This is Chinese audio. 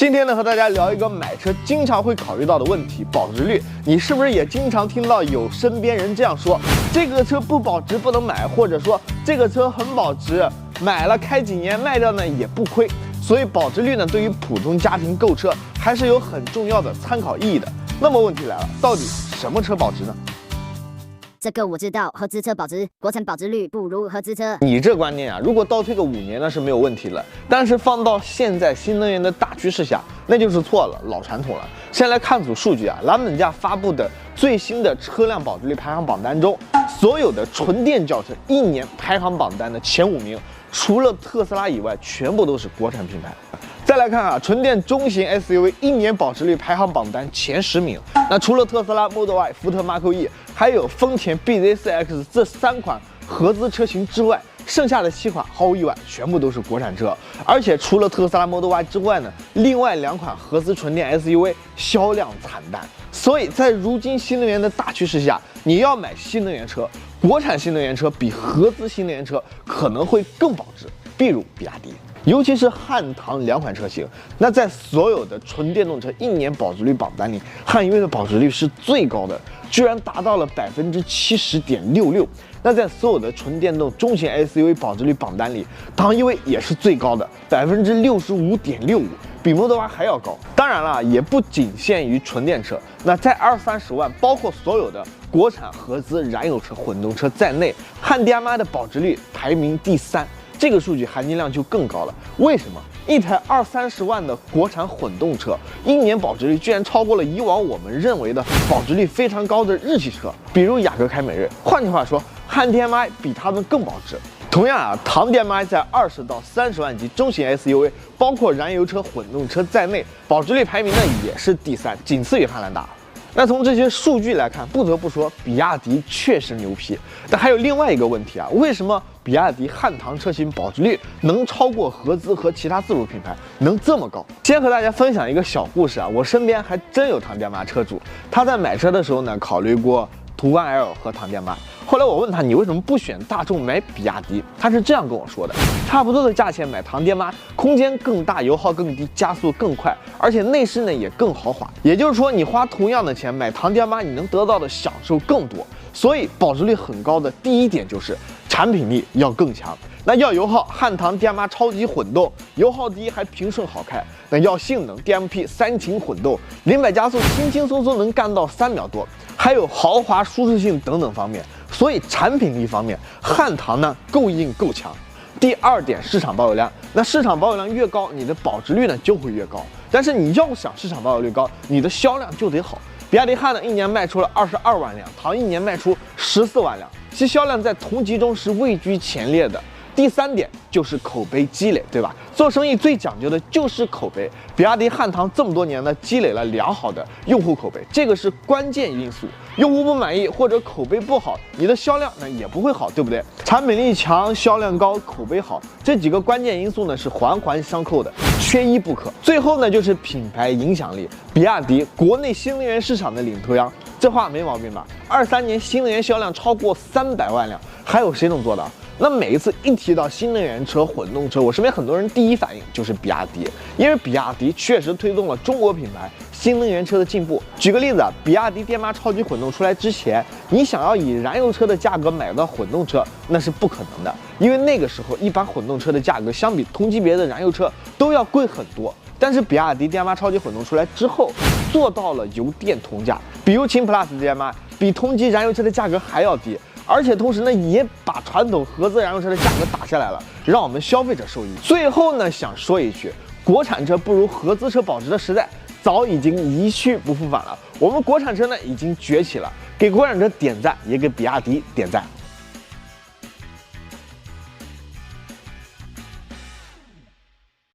今天呢，和大家聊一个买车经常会考虑到的问题——保值率。你是不是也经常听到有身边人这样说：这个车不保值不能买，或者说这个车很保值，买了开几年卖掉呢也不亏。所以保值率呢，对于普通家庭购车还是有很重要的参考意义的。那么问题来了，到底什么车保值呢？这个我知道，合资车保值，国产保值率不如合资车。你这观念啊，如果倒退个5年那是没有问题了，但是放到现在新能源的大趋势下，那就是错了，老传统了。先来看组数据啊，蓝本价发布的最新的车辆保值率排行榜单中，所有的纯电轿车1年排行榜单的前5名，除了特斯拉以外，全部都是国产品牌。再来看啊，纯电中型 SUV 1年保值率排行榜单前10名，那除了特斯拉 Model Y、福特 Mach E， 还有丰田 BZ4X 这3款合资车型之外，剩下的7款毫无意外全部都是国产车。而且除了特斯拉 Model Y 之外呢，另外2款合资纯电 SUV 销量惨淡。所以在如今新能源的大趋势下，你要买新能源车，国产新能源车比合资新能源车可能会更保值，比如比亚迪。尤其是汉唐2款车型，那在所有的纯电动车1年保值率榜单里，汉 EV 的保值率是最高的，居然达到了70.66%。那在所有的纯电动中型 SUV 保值率榜单里，唐 EV 也是最高的65.65%，比 Model Y 还要高。当然了，也不仅限于纯电车，那在20-30万，包括所有的国产合资燃油车、混动车在内，汉 DM-i 的保值率排名第3。这个数据含金量就更高了。为什么？一台20-30万的国产混动车，1年保值率居然超过了以往我们认为的保值率非常高的日系车，比如雅阁、凯美瑞。换句话说，汉 DM-i 比他们更保值。同样啊，唐 DM-i 在20-30万级中型 SUV， 包括燃油车、混动车在内，保值率排名呢也是第3，仅次于汉兰达。那从这些数据来看，不得不说，比亚迪确实牛批。但还有另外一个问题啊，为什么比亚迪汉唐车型保值率能超过合资和其他自主品牌，能这么高？先和大家分享一个小故事啊，我身边还真有唐 DM-i 车主，他在买车的时候呢，考虑过途观 L 和唐 DM-i。后来我问他，你为什么不选大众买比亚迪？他是这样跟我说的：差不多的价钱买唐 DM-i， 空间更大，油耗更低，加速更快，而且内饰呢也更豪华。也就是说，你花同样的钱买唐 DM-i， 你能得到的享受更多。所以保值率很高的第一点就是产品力要更强。那要油耗，汉唐 DM-i 超级混动，油耗低还平顺好开。那要性能 ，DMP 3擎混动，0-100加速轻轻松松能干到3秒多，还有豪华舒适性等等方面。所以产品力方面，汉唐呢够硬够强。第2点，市场保有量。那市场保有量越高，你的保值率呢就会越高。但是你要想市场保有率高，你的销量就得好。比亚迪汉呢1年卖出了22万辆，唐1年卖出14万辆，其销量在同级中是位居前列的。第3点就是口碑积累，对吧？做生意最讲究的就是口碑。比亚迪汉唐这么多年呢，积累了良好的用户口碑，这个是关键因素。用户不满意或者口碑不好，你的销量呢也不会好，对不对？产品力强、销量高、口碑好，这几个关键因素呢是环环相扣的，缺一不可。最后呢就是品牌影响力，比亚迪国内新能源市场的领头羊，这话没毛病吧？23年新能源销量超过300万辆，还有谁能做到？那每一次一提到新能源车、混动车，我身边很多人第一反应就是比亚迪，因为比亚迪确实推动了中国品牌新能源车的进步。举个例子啊，比亚迪DM-i 超级混动出来之前，你想要以燃油车的价格买到混动车，那是不可能的，因为那个时候一般混动车的价格相比同级别的燃油车都要贵很多。但是比亚迪DM-i 超级混动出来之后，做到了油电同价，比如秦 PLUS DM-i 比同级燃油车的价格还要低。而且同时呢，也把传统合资燃油车的价格打下来了，让我们消费者受益。最后呢，想说一句，国产车不如合资车保值的时代早已经一去不复返了。我们国产车呢已经崛起了，给国产车点赞，也给比亚迪点赞。